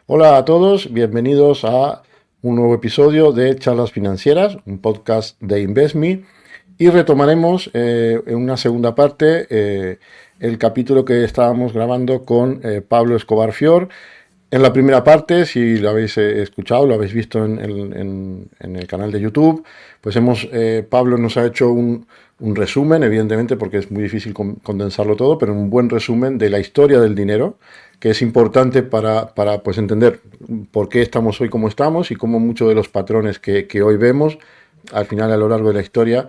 Hola a todos, bienvenidos a un nuevo episodio de Charlas Financieras, un podcast de InvestMe, y retomaremos en una segunda parte el capítulo que estábamos grabando con Pablo Escobar Fior. En la primera parte, si lo habéis escuchado, lo habéis visto en el canal de YouTube, pues Pablo nos ha hecho un resumen, evidentemente, porque es muy difícil condensarlo todo, pero un buen resumen de la historia del dinero, que es importante para pues, entender por qué estamos hoy como estamos y cómo muchos de los patrones que hoy vemos al final a lo largo de la historia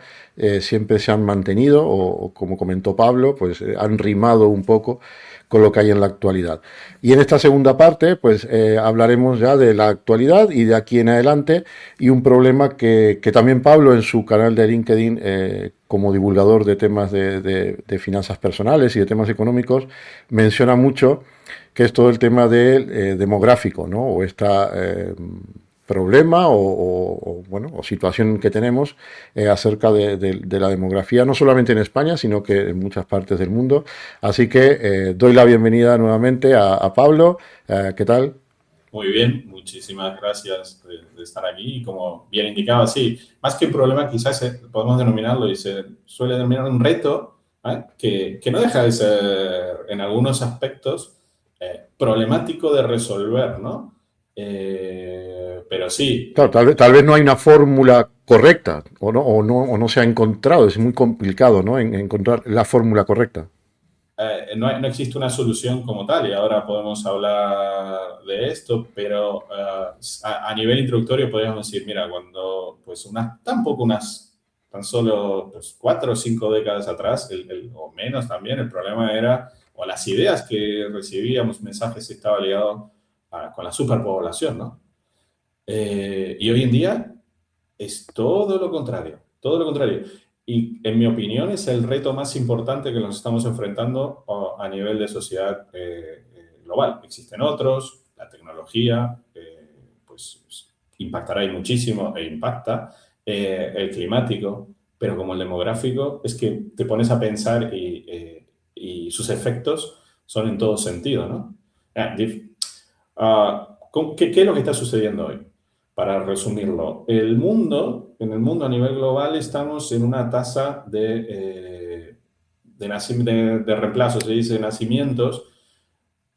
siempre se han mantenido o como comentó Pablo, pues han rimado un poco con lo que hay en la actualidad. Y en esta segunda parte, pues hablaremos ya de la actualidad y de aquí en adelante y un problema que también Pablo en su canal de LinkedIn, como divulgador de temas de finanzas personales y de temas económicos, menciona mucho, que es todo el tema del demográfico, ¿no? O esta problema bueno, o situación que tenemos acerca de la demografía, no solamente en España, sino que en muchas partes del mundo. Así que doy la bienvenida nuevamente a Pablo. ¿Qué tal? Muy bien, muchísimas gracias de estar aquí. Y como bien indicaba, sí, más que un problema, quizás podemos denominarlo y se suele denominar un reto, ¿vale? Que no deja de ser, en algunos aspectos, problemático de resolver, ¿no? Pero sí, Claro, tal vez no hay una fórmula correcta o no se ha encontrado. Es muy complicado, ¿no? Encontrar la fórmula correcta. no existe una solución como tal y ahora podemos hablar de esto, pero a nivel introductorio podríamos decir, mira, cuando pues tampoco tan solo pues, 4 o 5 décadas atrás, o menos también, el problema era, o las ideas que recibíamos, mensajes, estaba ligado con la superpoblación, ¿no? Y hoy en día es todo lo contrario, todo lo contrario. Y en mi opinión es el reto más importante que nos estamos enfrentando a nivel de sociedad global. Existen otros, la tecnología, pues impactará y muchísimo e impacta, el climático, pero como el demográfico es que te pones a pensar y sus efectos son en todo sentido, ¿no? ¿Qué es lo que está sucediendo hoy? Para resumirlo, en el mundo a nivel global estamos en una tasa de reemplazo, se dice, de nacimientos,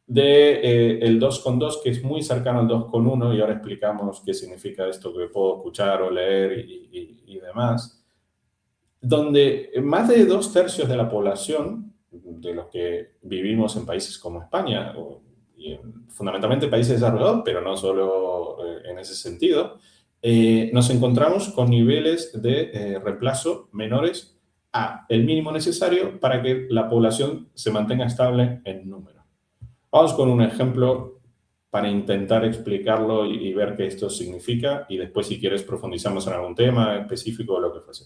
el 2,2, que es muy cercano al 2,1, y ahora explicamos qué significa esto que puedo escuchar o leer y demás, donde más de 2/3 de la población, de los que vivimos en países como España, fundamentalmente países desarrollados, pero no solo en ese sentido, nos encontramos con niveles de reemplazo menores a el mínimo necesario para que la población se mantenga estable en número. Vamos con un ejemplo para intentar explicarlo y ver qué esto significa, y después, si quieres, profundizamos en algún tema específico o lo que fuese.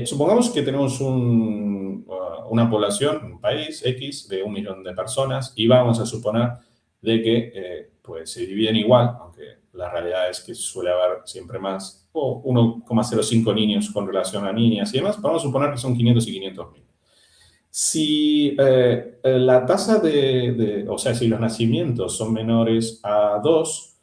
Supongamos que tenemos una población, un país X de 1 millón de personas, y vamos a suponer de que pues se dividen igual, aunque la realidad es que suele haber siempre más, o 1,05 niños con relación a niñas y demás. Vamos a suponer que son 500 y 500.000. Si la tasa o sea, si los nacimientos son menores a 2,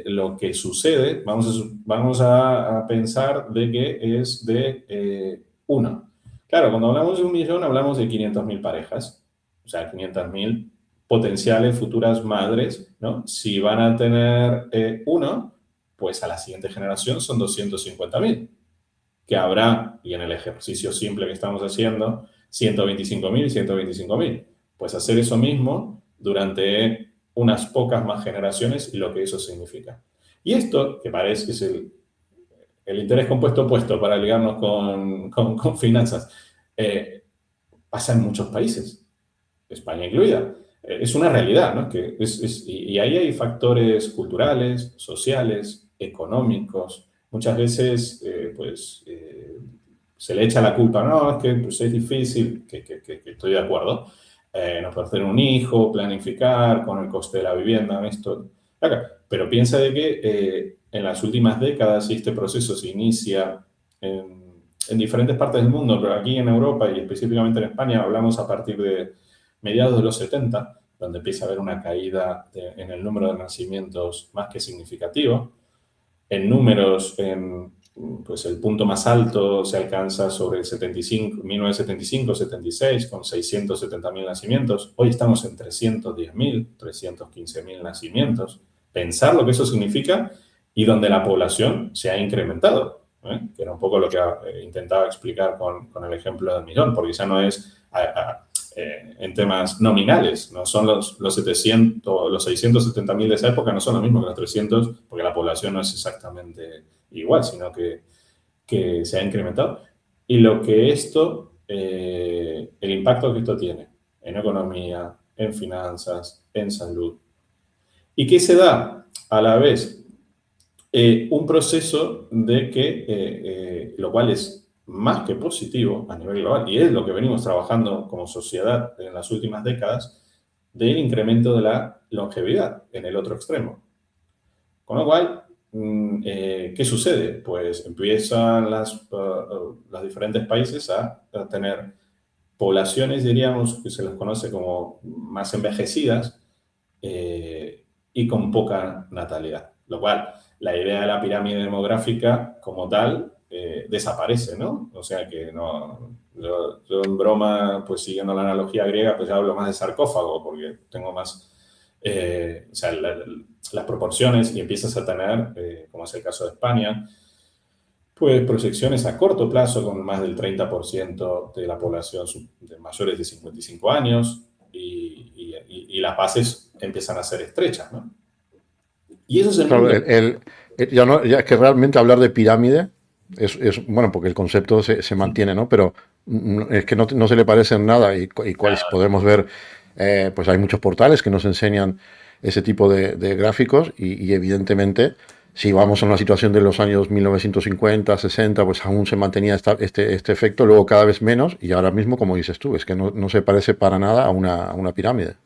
lo que sucede, vamos a pensar de que es de 1. Claro, cuando hablamos de 1 millón, hablamos de 500.000 parejas, o sea, 500.000 potenciales futuras madres, ¿no? Si van a tener 1, pues a la siguiente generación son 250.000, que habrá, y en el ejercicio simple que estamos haciendo, 125.000, 125.000. Pues hacer eso mismo durante unas pocas más generaciones y lo que eso significa. Y esto, que parece que es el interés compuesto opuesto para ligarnos con finanzas, pasa en muchos países, España incluida. Es una realidad, ¿no? Y ahí hay factores culturales, sociales, económicos. Muchas veces, se le echa la culpa, no, es que pues, es difícil, que estoy de acuerdo, no poder tener un hijo, planificar con el coste de la vivienda, esto. Claro, pero piensa de que en las últimas décadas, y este proceso se inicia en diferentes partes del mundo, pero aquí en Europa y específicamente en España, hablamos a partir de mediados de los 70, donde empieza a haber una caída en el número de nacimientos más que significativo. En números, pues el punto más alto se alcanza sobre el 1975-76, con 670.000 nacimientos. Hoy estamos en 310.000, 315.000 nacimientos. Pensar lo que eso significa y donde la población se ha incrementado, que era un poco lo que intentaba explicar con el ejemplo del millón, porque ya no es en temas nominales, no son los 670.000 de esa época, no son lo mismo que los 300, porque la población no es exactamente igual, sino que se ha incrementado. Y lo que el impacto que esto tiene en economía, en finanzas, en salud, y que se da a la vez un proceso de que, lo cual es más que positivo a nivel global, y es lo que venimos trabajando como sociedad en las últimas décadas, del incremento de la longevidad en el otro extremo. Con lo cual, ¿qué sucede? Pues empiezan los diferentes países a tener poblaciones, diríamos, que se las conoce como más envejecidas y con poca natalidad. Lo cual, la idea de la pirámide demográfica como tal desaparece, ¿no? O sea que no, yo en broma, pues siguiendo la analogía griega, pues ya hablo más de sarcófago porque tengo más, o sea, las proporciones y empiezas a tener, como es el caso de España, pues proyecciones a corto plazo con más del 30% de la población de mayores de 55 años y las bases empiezan a ser estrechas, ¿no? Y eso es el Claro, mundo. ya es que realmente hablar de pirámide bueno, porque el concepto se mantiene, ¿no? Pero es que no se le parece en nada y cuáles podemos ver, pues hay muchos portales que nos enseñan ese tipo de gráficos y evidentemente si vamos a una situación de los años 1950, 60, pues aún se mantenía este efecto, luego cada vez menos y ahora mismo, como dices tú, es que no se parece para nada a una pirámide.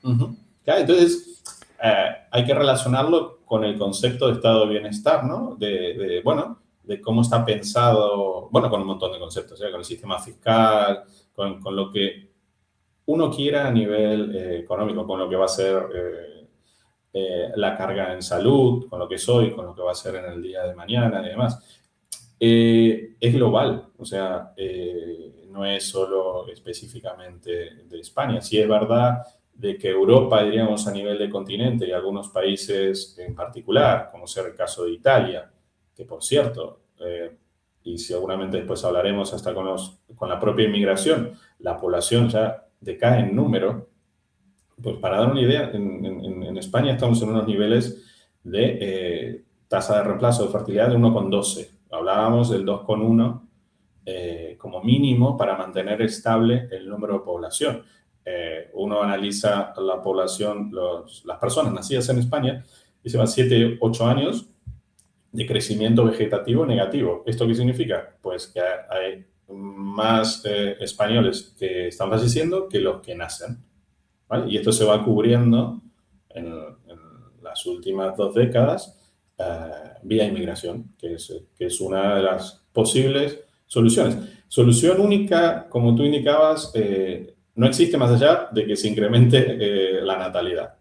Uh-huh. Claro, entonces, hay que relacionarlo con el concepto de estado de bienestar, ¿no? Bueno, de cómo está pensado, bueno, con un montón de conceptos, con el sistema fiscal, con lo que uno quiera a nivel económico, con lo que va a ser la carga en salud, con lo que soy, con lo que va a ser en el día de mañana y demás. Es global, o sea, no es solo específicamente de España. Sí es verdad de que Europa, diríamos, a nivel de continente y algunos países en particular, como sea el caso de Italia, que por cierto, y seguramente después hablaremos hasta con la propia inmigración, la población ya decae en número. Pues para dar una idea, en España estamos en unos niveles de tasa de reemplazo de fertilidad de 1,12. Hablábamos del 2,1 como mínimo para mantener estable el número de población. Uno analiza la población, las personas nacidas en España, y se van 7, 8 años de crecimiento vegetativo negativo. ¿Esto qué significa? Pues que hay más españoles que están falleciendo que los que nacen, ¿vale? Y esto se va cubriendo en las últimas 2 décadas vía inmigración, que es una de las posibles soluciones. Solución única, como tú indicabas, no existe más allá de que se incremente la natalidad.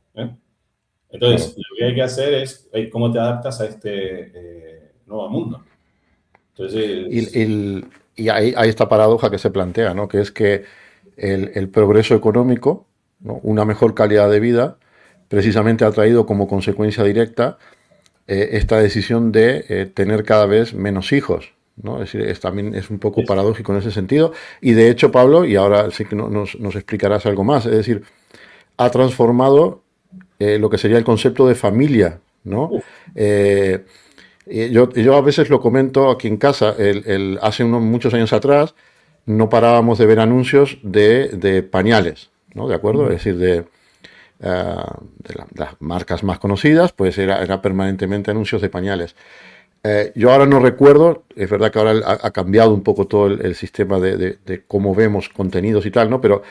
Entonces, Claro. lo que hay que hacer es cómo te adaptas a este nuevo mundo. Y, Entonces, y hay esta paradoja que se plantea, ¿no? Que es que el progreso económico, ¿no? Una mejor calidad de vida, precisamente ha traído como consecuencia directa esta decisión de tener cada vez menos hijos, ¿no? Es decir, también es un poco paradójico en ese sentido. Y de hecho, Pablo, y ahora sí que nos explicarás algo más, es decir, ha transformado lo que sería el concepto de familia, ¿no? Eh, yo a veces lo comento aquí en casa, hace muchos años atrás no parábamos de ver anuncios de pañales, ¿no? ¿De acuerdo? Es decir, las marcas más conocidas, pues era permanentemente anuncios de pañales. Yo ahora no recuerdo, es verdad que ahora ha cambiado un poco todo el sistema de cómo vemos contenidos y tal, ¿no? Pero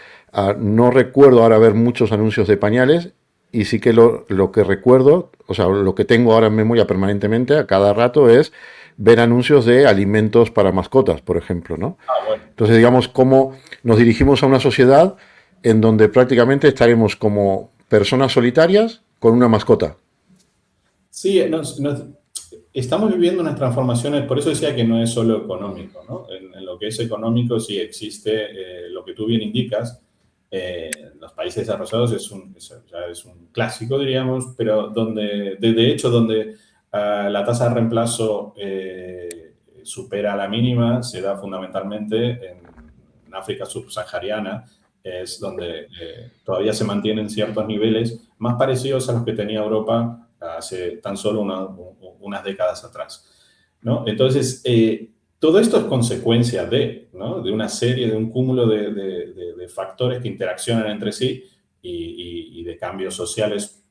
no recuerdo ahora ver muchos anuncios de pañales y sí que lo que recuerdo, o sea, lo que tengo ahora en memoria permanentemente a cada rato es ver anuncios de alimentos para mascotas, por ejemplo, ¿no? bueno. Entonces, digamos, cómo nos dirigimos a una sociedad en donde prácticamente estaremos como personas solitarias con una mascota. Sí, estamos viviendo unas transformaciones, por eso decía que no es solo económico, ¿no? En lo que es económico sí existe lo que tú bien indicas. Los países desarrollados ya es un clásico, diríamos, pero de hecho, donde la tasa de reemplazo supera la mínima, se da fundamentalmente en África subsahariana, es donde todavía se mantienen ciertos niveles más parecidos a los que tenía Europa hace tan solo unas décadas atrás, ¿no? Entonces, todo esto es consecuencia ¿no? De una serie, de un cúmulo de factores que interaccionan entre sí y de cambios sociales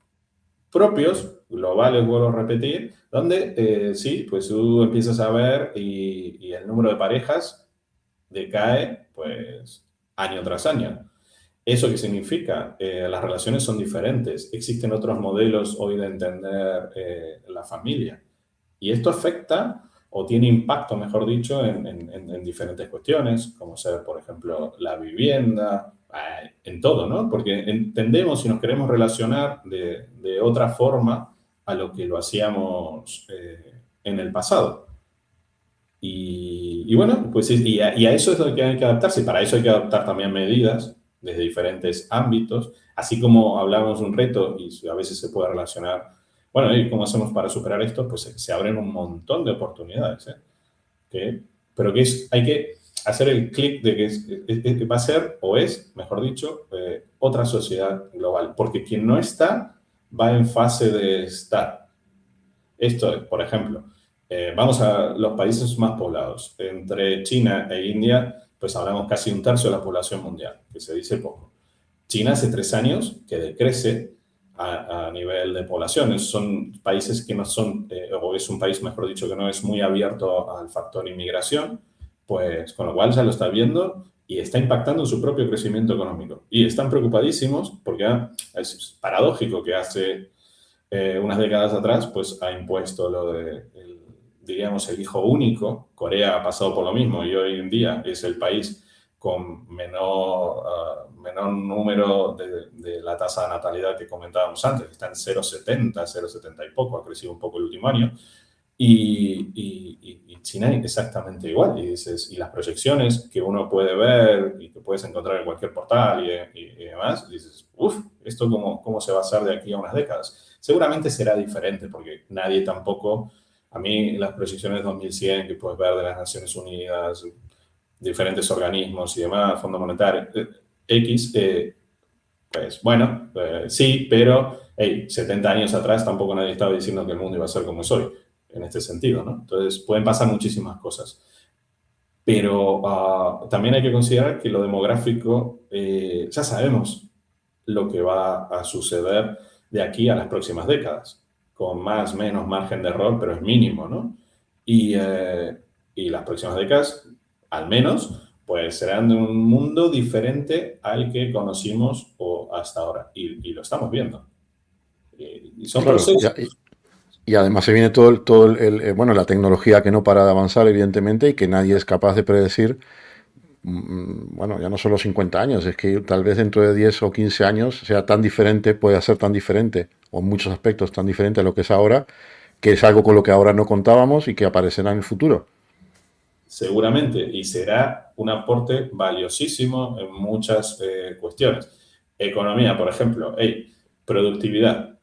propios, globales, vuelvo a repetir, donde sí, pues tú empiezas a ver y el número de parejas decae pues año tras año. ¿Eso qué significa? Las relaciones son diferentes. Existen otros modelos hoy de entender la familia. Y esto afecta o tiene impacto, mejor dicho, en diferentes cuestiones, como ser, por ejemplo, la vivienda, en todo, ¿no? Porque entendemos y nos queremos relacionar de otra forma a lo que lo hacíamos en el pasado. Y bueno, pues y a eso es lo que hay que adaptarse. Para eso hay que adaptar también medidas desde diferentes ámbitos, así como hablamos de un reto y a veces se puede relacionar, bueno, ¿y cómo hacemos para superar esto? Pues se abren un montón de oportunidades, ¿eh? Que- pero hay que hacer el clic de que va a ser, o es, mejor dicho, otra sociedad global, porque quien no está va en fase de estar. Esto es, por ejemplo, vamos a los países más poblados. Entre China e India, pues hablamos casi un tercio de la población mundial, que se dice poco. China hace 3 años que decrece a nivel de poblaciones. Son países que no son, o es un país, mejor dicho, que no es muy abierto al factor inmigración, pues con lo cual ya lo está viendo y está impactando en su propio crecimiento económico. Y están preocupadísimos porque es paradójico que hace unas décadas atrás, pues ha impuesto lo de, diríamos, el hijo único. Corea ha pasado por lo mismo y hoy en día es el país con menor número de la tasa de natalidad que comentábamos antes. Está en 0,70, 0,70 y poco, ha crecido un poco el último año. Y China exactamente igual. Y las proyecciones que uno puede ver y que puedes encontrar en cualquier portal y demás, dices, uff, ¿esto cómo se va a hacer de aquí a unas décadas? Seguramente será diferente porque nadie tampoco, a mí las proyecciones 2100 que puedes ver de las Naciones Unidas, diferentes organismos y demás, Fondo Monetario, X, pues bueno, sí, pero hey, 70 años atrás tampoco nadie estaba diciendo que el mundo iba a ser como es hoy, en este sentido, ¿no? Entonces pueden pasar muchísimas cosas. Pero también hay que considerar que lo demográfico, ya sabemos lo que va a suceder de aquí a las próximas décadas, con más o menos margen de error, pero es mínimo, ¿no? Y las próximas décadas, al menos, pues serán de un mundo diferente al que conocimos o hasta ahora, y lo estamos viendo. Y son Claro, procesos. y además se viene bueno, la tecnología que no para de avanzar, evidentemente, y que nadie es capaz de predecir. Bueno, ya no solo 50 años, es que tal vez dentro de 10 o 15 años sea tan diferente, pueda ser tan diferente, o en muchos aspectos tan diferente a lo que es ahora, que es algo con lo que ahora no contábamos y que aparecerá en el futuro. Seguramente, y será un aporte valiosísimo en muchas cuestiones. Economía, por ejemplo, hey, productividad.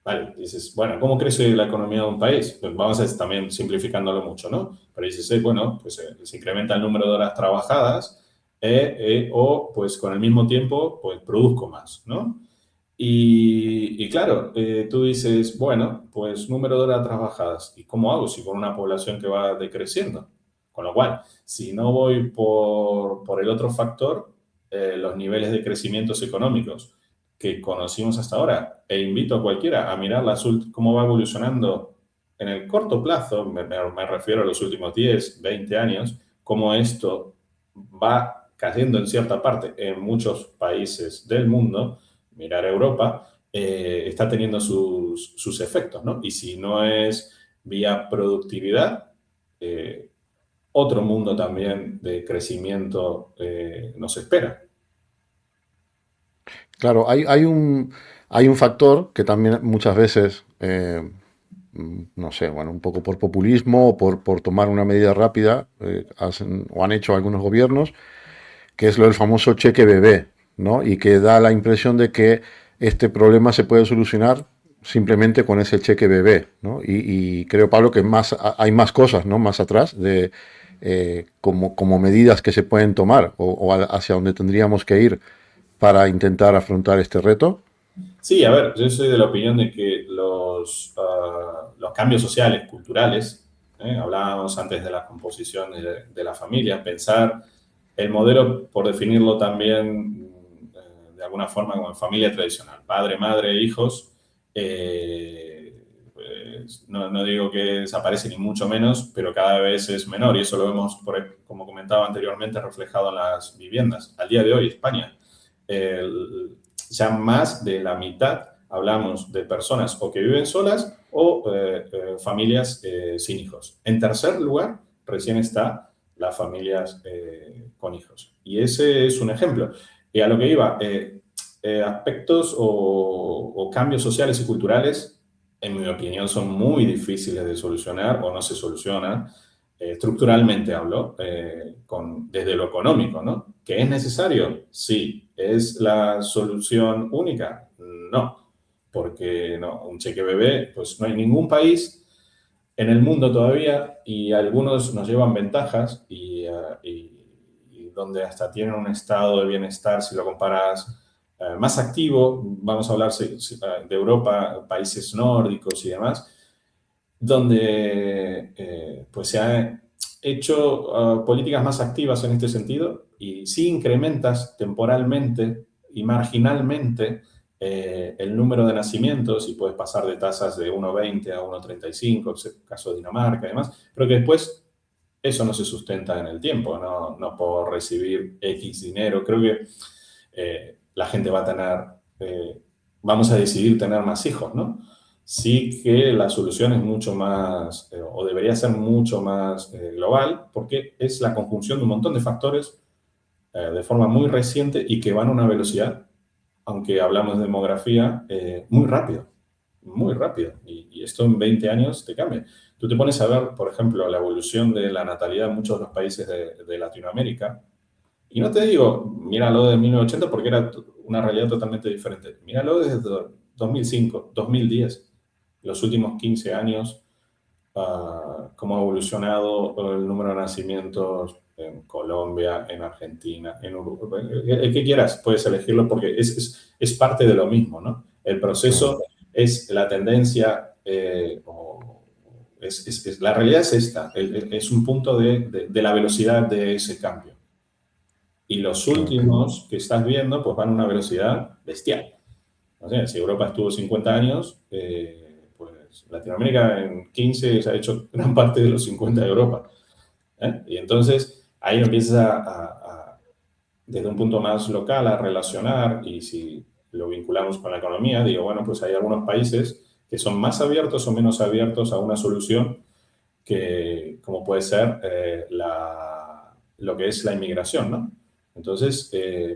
Vale, dices, bueno, ¿cómo crece la economía de un país? Pues vamos a ir también simplificándolo mucho, ¿no? Pero dices, bueno, pues se incrementa el número de horas trabajadas o pues con el mismo tiempo, pues produzco más, ¿no? Y claro, tú dices, bueno, pues número de horas trabajadas. ¿Y cómo hago si con una población que va decreciendo? Con lo cual, si no voy por el otro factor, los niveles de crecimientos económicos que conocimos hasta ahora, e invito a cualquiera a mirar cómo va evolucionando en el corto plazo, me refiero a los últimos 10, 20 años, cómo esto va cayendo en cierta parte en muchos países del mundo, mirar Europa, está teniendo sus efectos, ¿no? Y si no es vía productividad, eh, otro mundo también de crecimiento nos espera. Claro, hay un factor que también muchas veces, no sé, bueno, un poco por populismo o por tomar una medida rápida, hacen, o han hecho algunos gobiernos, que es lo del famoso cheque bebé, ¿no? Y que da la impresión de que este problema se puede solucionar simplemente con ese cheque bebé, ¿no? Y creo, Pablo, que más, hay más cosas, ¿no? Más atrás de como medidas que se pueden tomar o hacia donde tendríamos que ir para intentar afrontar este reto. Sí, a ver, yo soy de la opinión de que los cambios sociales, culturales, hablábamos antes de la composición de la familia, pensar el modelo, por definirlo también de alguna forma como en familia tradicional, padre, madre, hijos, pues, no digo que desaparece ni mucho menos, pero cada vez es menor y eso lo vemos, como comentaba anteriormente, reflejado en las viviendas. Al día de hoy, España, ya más de la mitad hablamos de personas o que viven solas o familias sin hijos. En tercer lugar, recién está las familias con hijos. Y ese es un ejemplo. Y a lo que iba, aspectos o cambios sociales y culturales, en mi opinión, son muy difíciles de solucionar o no se solucionan. Estructuralmente hablo, desde lo económico, ¿no? ¿Que es necesario? Sí. ¿Es la solución única? No, porque no, un cheque bebé, pues no hay ningún país en el mundo todavía y algunos nos llevan ventajas y donde hasta tienen un estado de bienestar, si lo comparas, más activo, vamos a hablar de Europa, países nórdicos y demás, donde pues se han hecho políticas más activas en este sentido y si incrementas temporalmente y marginalmente el número de nacimientos y puedes pasar de tasas de 1,20 a 1,35, es el caso de Dinamarca y demás, pero que después eso no se sustenta en el tiempo, no por recibir X dinero. Creo que la gente va a tener, vamos a decidir tener más hijos, ¿no? Sí que la solución es mucho más, o debería ser mucho más global, porque es la conjunción de un montón de factores de forma muy reciente y que van a una velocidad, aunque hablamos de demografía, muy rápido, muy rápido. Y esto en 20 años te cambia. Tú te pones a ver, por ejemplo, la evolución de la natalidad en muchos de los países de Latinoamérica, y no te digo, míralo de 1980 porque era una realidad totalmente diferente. Míralo desde 2005, 2010, los últimos 15 años, cómo ha evolucionado el número de nacimientos en Colombia, en Argentina, en Uruguay. El que quieras, puedes elegirlo porque es parte de lo mismo, ¿no? El Claro. proceso es la tendencia, la realidad es esta, es un punto de la velocidad de ese cambio. Y los Ok. últimos que estás viendo, pues van a una velocidad bestial. O sea, si Europa estuvo 50 años, pues Latinoamérica en 15 se ha hecho gran parte de los 50 de Europa. ¿Eh? Y entonces ahí empiezas desde un punto más local, a relacionar y si lo vinculamos con la economía, digo, bueno, pues hay algunos países que son más abiertos o menos abiertos a una solución que, como puede ser lo que es la inmigración, ¿no? Entonces,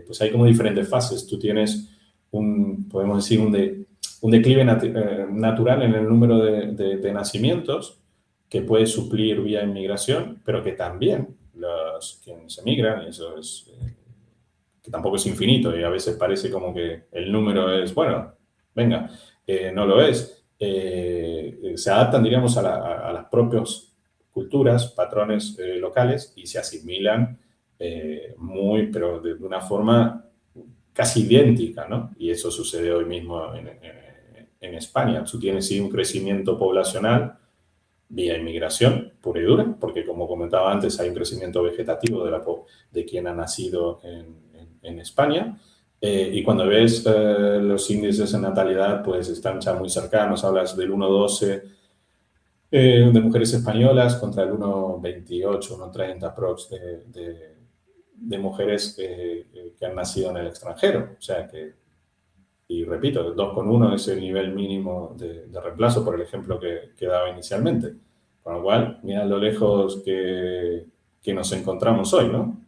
pues hay como diferentes fases. Tú tienes podemos decir, un declive natural en el número de nacimientos que puede suplir vía inmigración, pero que también quienes emigran, y eso es, que tampoco es infinito, y a veces parece como que el número es, bueno, venga, no lo es. Se adaptan, diríamos, a las propias culturas, patrones locales y se asimilan pero de una forma casi idéntica, ¿no? Y eso sucede hoy mismo en España. Tú tienes sí un crecimiento poblacional vía inmigración pura y dura, porque como comentaba antes, hay un crecimiento vegetativo de quien ha nacido en España. Y cuando ves los índices de natalidad, pues están ya muy cercanos. Hablas del 1,12 de mujeres españolas contra el 1,28, 1,30 aprox de mujeres que han nacido en el extranjero. O sea que, y repito, el 2,1 es el nivel mínimo de reemplazo por el ejemplo que daba inicialmente. Con lo cual, mira lo lejos que nos encontramos hoy, ¿no?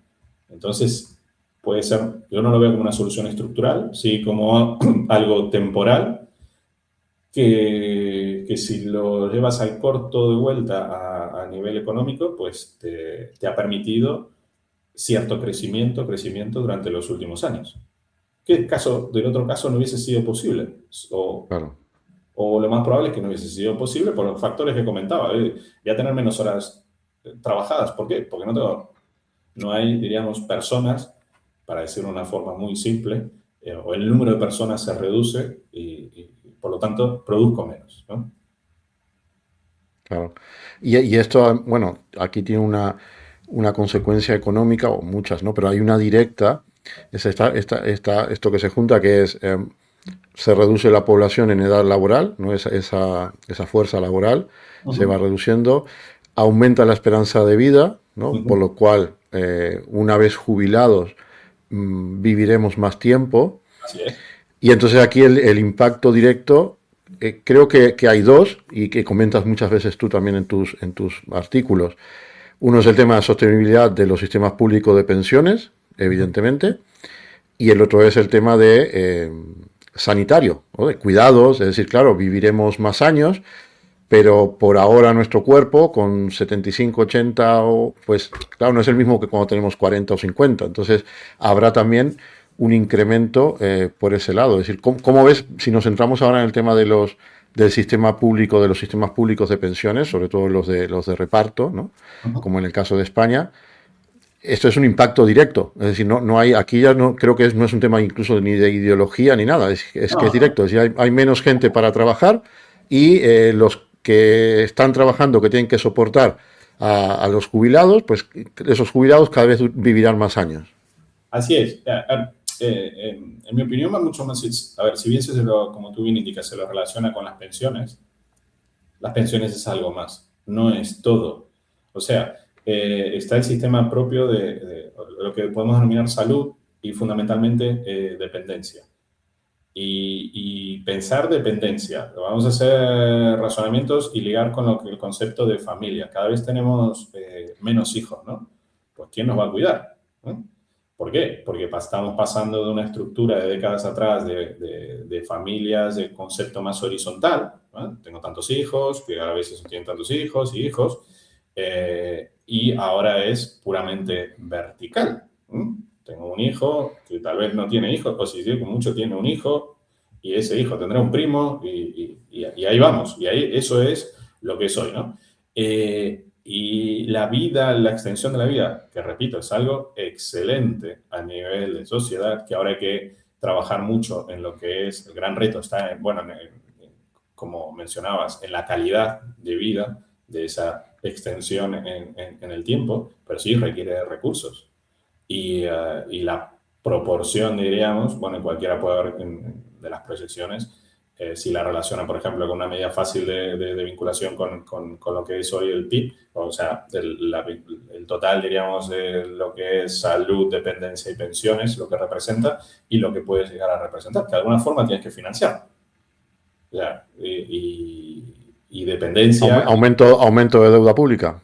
Entonces, puede ser, yo no lo veo como una solución estructural, sí como algo temporal, que si lo llevas al corto de vuelta a nivel económico, pues te ha permitido cierto crecimiento durante los últimos años. Que del otro caso no hubiese sido posible. Claro, O lo más probable es que no hubiese sido posible por los factores que comentaba. Voy a tener menos horas trabajadas. ¿Por qué? Porque no hay, diríamos, personas, para decirlo de una forma muy simple, o el número de personas se reduce y, por lo tanto, produzco menos, ¿no? claro. Y esto, bueno, aquí tiene una consecuencia económica, o muchas, ¿no? Pero hay una directa, es esto que se junta, que es, se reduce la población en edad laboral, ¿no? Esa fuerza laboral se va Ujú, reduciendo, aumenta la esperanza de vida, ¿no? Por ujú. lo cual, una vez jubilados, viviremos más tiempo. Así es. Y entonces aquí el impacto directo, creo que hay dos, y que comentas muchas veces tú también en tus artículos. Uno es el tema de sostenibilidad de los sistemas públicos de pensiones, Ujú. evidentemente, y el otro es el tema de sanitario, ¿no? De cuidados, es decir, claro, viviremos más años, pero por ahora nuestro cuerpo con 75, 80, pues claro, no es el mismo que cuando tenemos 40 o 50. Entonces habrá también un incremento por ese lado. Es decir, ¿cómo ves si nos centramos ahora en el tema del sistema público, de los sistemas públicos de pensiones, sobre todo los de reparto, ¿no? Ujú. Como en el caso de España? Esto es un impacto directo, es decir, no hay, aquí ya no creo que no es un tema incluso ni de ideología ni nada, es que es No, no. directo, es decir, hay menos gente para trabajar y los que están trabajando, que tienen que soportar a los jubilados, pues esos jubilados cada vez vivirán más años. Así es. En mi opinión va mucho más, a ver, si bien como tú bien indicas, se lo relaciona con las pensiones es algo más, no es todo. O sea, está el sistema propio de lo que podemos denominar salud y fundamentalmente dependencia. Y pensar dependencia, vamos a hacer razonamientos y ligar con el concepto de familia. Cada vez tenemos menos hijos, ¿no? Pues ¿quién nos va a cuidar? ¿No? ¿Por qué? Porque estamos pasando de una estructura de décadas atrás de familias, de concepto más horizontal, ¿no? Tengo tantos hijos, que a veces no tienen tantos hijos y hijos, y ahora es puramente vertical. ¿No? Tengo un hijo que tal vez no tiene hijos, o si tiene mucho tiene un hijo, y ese hijo tendrá un primo, y ahí vamos, y ahí eso es lo que soy, ¿no? Y la vida, la extensión de la vida, que repito, es algo excelente a nivel de sociedad, que ahora hay que trabajar mucho en lo que es el gran reto, está, bueno, como mencionabas, en la calidad de vida de esa extensión en el tiempo, pero sí requiere recursos y la proporción, diríamos, bueno, cualquiera puede ver de las proyecciones, si la relaciona, por ejemplo, con una medida fácil de vinculación con lo que es hoy el PIB, o sea, el total, diríamos, de lo que es salud, dependencia y pensiones, lo que representa y lo que puede llegar a representar, que de alguna forma tienes que financiar. O sea, y dependencia, Aumento de deuda pública.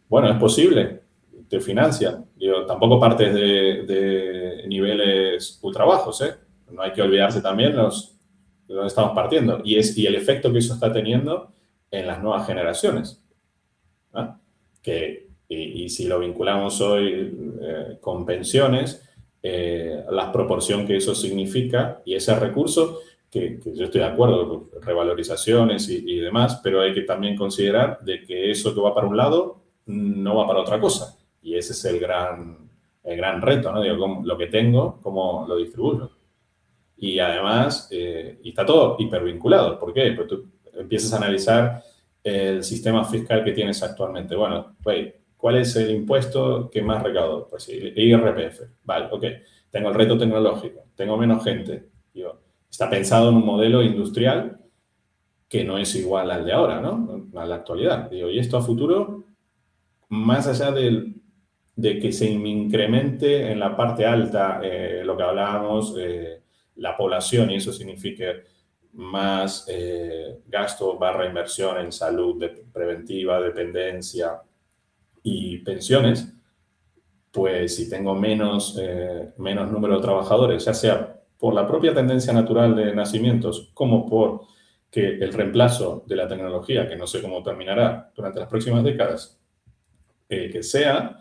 bueno, es posible, te financia. Digo, tampoco partes de niveles ultra bajos, ¿eh? No hay que olvidarse también de dónde estamos partiendo y el efecto que eso está teniendo en las nuevas generaciones. ¿No? Y si lo vinculamos hoy con pensiones, la proporción que eso significa y ese recurso, que yo estoy de acuerdo con revalorizaciones y demás, pero hay que también considerar de que eso que va para un lado no va para otra cosa. Y ese es el gran reto, ¿no? Digo, lo que tengo, cómo lo distribuyo. Y además, y está todo hipervinculado. ¿Por qué? Porque tú empiezas a analizar el sistema fiscal que tienes actualmente. Bueno, ¿cuál es el impuesto que más recaudo? Pues el IRPF. Vale, ok. Tengo el reto tecnológico, tengo menos gente. Digo, está pensado en un modelo industrial que no es igual al de ahora, ¿no? A la actualidad. Digo, y esto a futuro, más allá de que se incremente en la parte alta lo que hablábamos, la población, y eso significa más gasto barra inversión en salud preventiva, dependencia y pensiones, pues si tengo menos número de trabajadores, ya sea por la propia tendencia natural de nacimientos, como por que el reemplazo de la tecnología, que no sé cómo terminará durante las próximas décadas, que sea,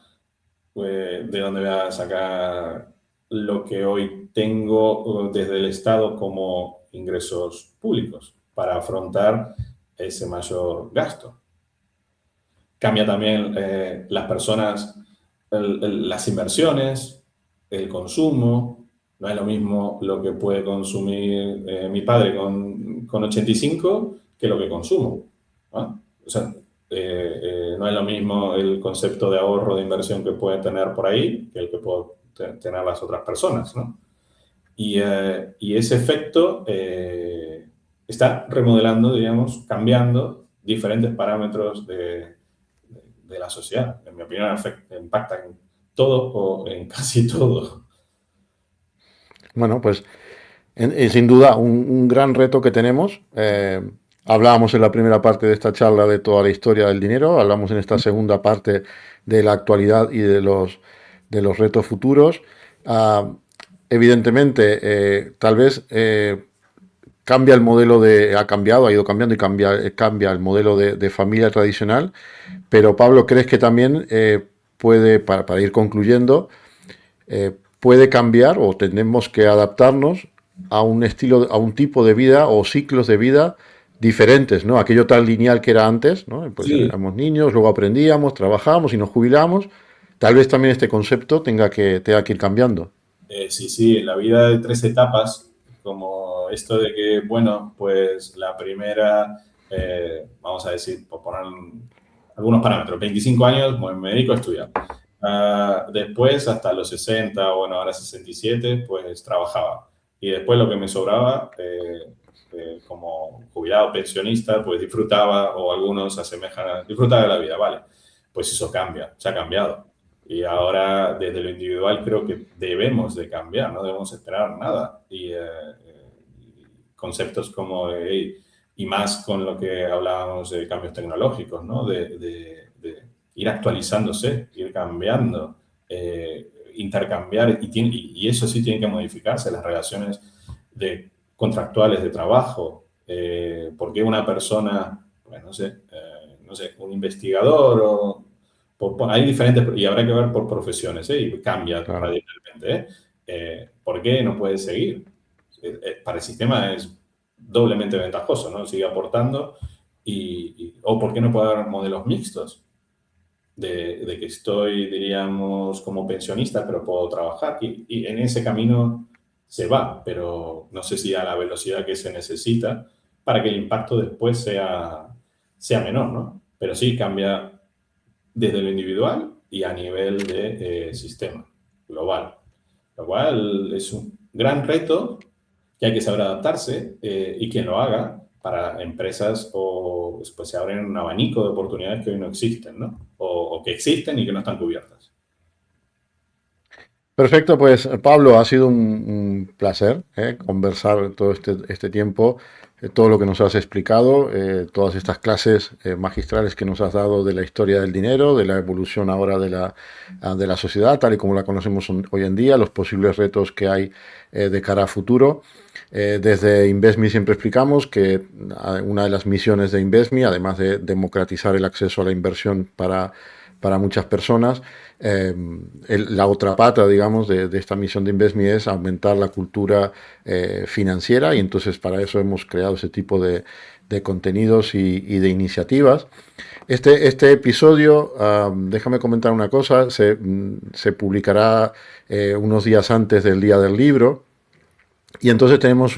pues, de dónde voy a sacar lo que hoy tengo desde el Estado como ingresos públicos para afrontar ese mayor gasto. Cambia también las personas, las inversiones, el consumo. No es lo mismo lo que puede consumir mi padre con 85 que lo que consumo, ¿no? O sea, no es lo mismo el concepto de ahorro, de inversión que puede tener por ahí que el que pueden tener las otras personas, ¿no? Y ese efecto está remodelando, digamos, cambiando diferentes parámetros de la sociedad. En mi opinión, impacta en todo o en casi todo. Bueno, pues sin duda un gran reto que tenemos. Hablábamos en la primera parte de esta charla de toda la historia del dinero, hablamos en esta segunda parte de la actualidad y de los retos futuros. Ah, evidentemente, tal vez cambia el modelo ha cambiado, ha ido cambiando y cambia el modelo de familia tradicional, pero Pablo, ¿crees que también puede, para ir concluyendo, puede cambiar o tenemos que adaptarnos a un estilo, a un tipo de vida o ciclos de vida diferentes, ¿no? Aquello tan lineal que era antes, ¿no? Pues Sí, éramos niños, luego aprendíamos, trabajábamos y nos jubilamos. Tal vez también este concepto tenga que ir cambiando. sí, sí, en la vida de tres etapas, como esto de que, bueno, pues la primera, vamos a decir, por poner algunos parámetros, 25 años, bueno, me dedico a estudiar. Después, hasta los 60, bueno, ahora 67, pues trabajaba. Y después lo que me sobraba, como jubilado pensionista, pues disfrutaba, o algunos asemejan a disfrutar de la vida, ¿vale? Pues eso cambia, se ha cambiado. Y ahora, desde lo individual, creo que debemos de cambiar, no debemos esperar nada. Conceptos como, y más con lo que hablábamos de cambios tecnológicos, ¿no? De ir actualizándose, ir cambiando, intercambiar, y eso sí tiene que modificarse, las relaciones contractuales de trabajo. ¿Por qué una persona, pues no sé, un investigador o hay diferentes, y habrá que ver por profesiones, y cambia Claro. radicalmente, ¿por qué no puede seguir? Para el sistema es doblemente ventajoso, ¿no? Sigue aportando, o ¿por qué no puede haber modelos mixtos? De que estoy, diríamos, como pensionista, pero puedo trabajar, y en ese camino se va, pero no sé si a la velocidad que se necesita para que el impacto después sea menor, ¿no? Pero sí cambia desde lo individual y a nivel de sistema global. Lo cual es un gran reto que hay que saber adaptarse, y quien lo haga para empresas o pues se abren un abanico de oportunidades que hoy no existen, ¿no? O que existen y que no están cubiertas. Perfecto, pues Pablo, ha sido un placer conversar todo este tiempo, todo lo que nos has explicado, todas estas clases magistrales que nos has dado de la historia del dinero, de la evolución ahora de la sociedad, tal y como la conocemos hoy en día, los posibles retos que hay de cara a futuro. Desde InvestMe siempre explicamos que una de las misiones de InvestMe, además de democratizar el acceso a la inversión para muchas personas, la otra pata, digamos, de esta misión de InvestMe es aumentar la cultura financiera, y entonces para eso hemos creado ese tipo de contenidos y de iniciativas. Este episodio, déjame comentar una cosa, se publicará unos días antes del Día del Libro. Y entonces tenemos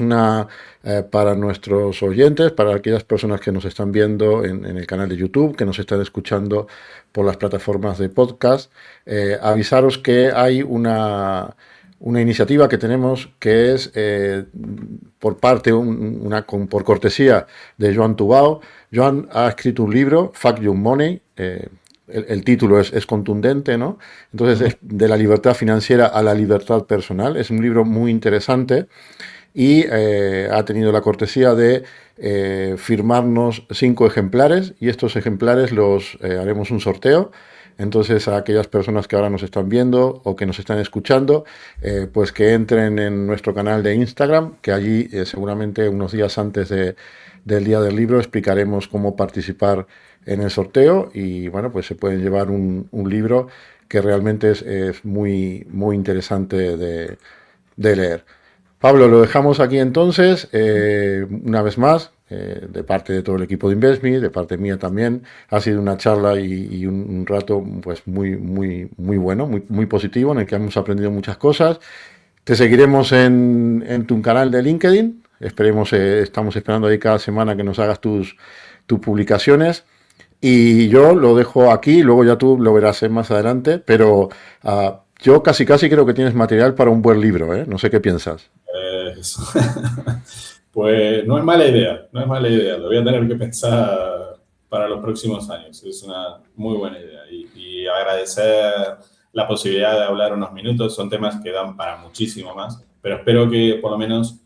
para nuestros oyentes, para aquellas personas que nos están viendo en el canal de YouTube, que nos están escuchando por las plataformas de podcast, avisaros que hay una iniciativa que tenemos que es por parte, por cortesía de Joan Tubao. Joan ha escrito un libro, Fuck Your Money. El título es contundente, ¿no? Entonces, es de la libertad financiera a la libertad personal. Es un libro muy interesante y ha tenido la cortesía de firmarnos 5 ejemplares, y estos ejemplares los haremos un sorteo Entonces, a aquellas personas que ahora nos están viendo o que nos están escuchando, pues que entren en nuestro canal de Instagram, que allí seguramente unos días antes del día del libro explicaremos cómo participar en el sorteo y bueno, pues se pueden llevar un libro que realmente es muy, muy interesante de leer. Pablo, lo dejamos aquí entonces, una vez más, de parte de todo el equipo de InvestMe, de parte mía también. Ha sido una charla y un rato pues muy, muy, muy bueno, muy, muy positivo, en el que hemos aprendido muchas cosas. Te seguiremos en tu canal de LinkedIn. Esperemos, estamos esperando ahí cada semana que nos hagas tus publicaciones. Y yo lo dejo aquí, luego ya tú lo verás más adelante, pero yo casi casi creo que tienes material para un buen libro, ¿eh? No sé qué piensas. Eso. Pues no es mala idea, no es mala idea. Lo voy a tener que pensar para los próximos años. Es una muy buena idea. Y agradecer la posibilidad de hablar unos minutos. Son temas que dan para muchísimo más, pero espero que por lo menos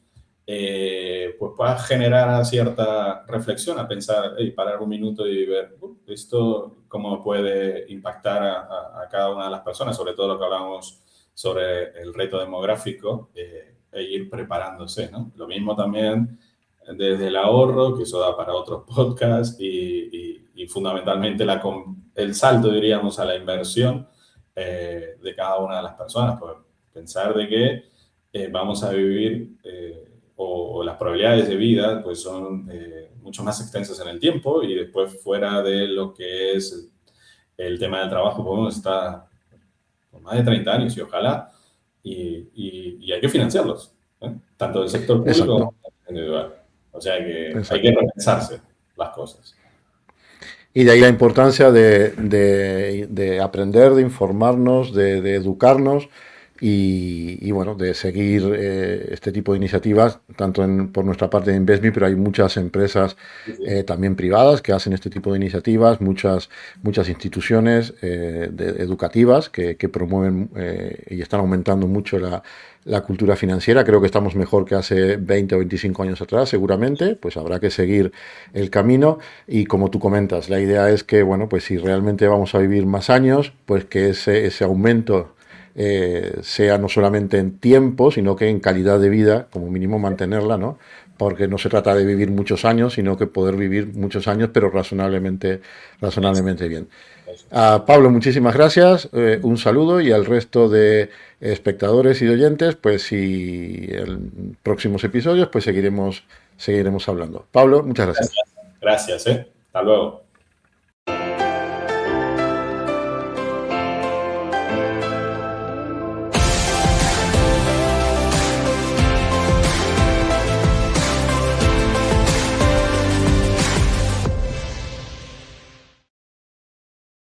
pues pueda generar cierta reflexión a pensar, hey, parar un minuto y ver esto cómo puede impactar a cada una de las personas, sobre todo lo que hablamos sobre el reto demográfico. E ir preparándose, ¿no? Lo mismo también desde el ahorro, que eso da para otros podcasts, y fundamentalmente el salto, diríamos, a la inversión de cada una de las personas. Pues pensar de que vamos a vivir o las probabilidades de vida pues son mucho más extensas en el tiempo y después fuera de lo que es el tema del trabajo podemos estar por más de 30 años y ojalá y hay que financiarlos, ¿eh? Tanto del sector público Exacto, como del individual. O sea que hay que exacto. repensarse las cosas. Y de ahí la importancia de aprender, de informarnos, de educarnos y, bueno, de seguir este tipo de iniciativas, tanto por nuestra parte de InvestMe, pero hay muchas empresas Sí, sí. también privadas que hacen este tipo de iniciativas, muchas instituciones educativas que promueven y están aumentando mucho la cultura financiera. Creo que estamos mejor que hace 20 o 25 años atrás, seguramente, pues habrá que seguir el camino y como tú comentas, la idea es que, bueno, pues si realmente vamos a vivir más años, pues que ese aumento sea no solamente en tiempo, sino que en calidad de vida, como mínimo mantenerla, ¿no? Porque no se trata de vivir muchos años, sino que poder vivir muchos años, pero Eso, razonablemente bien. eso es. Pablo, muchísimas gracias, un saludo y al resto de espectadores y de oyentes, pues si en próximos episodios, pues seguiremos hablando. Pablo, muchas gracias. Gracias, gracias, ¿eh? Hasta luego.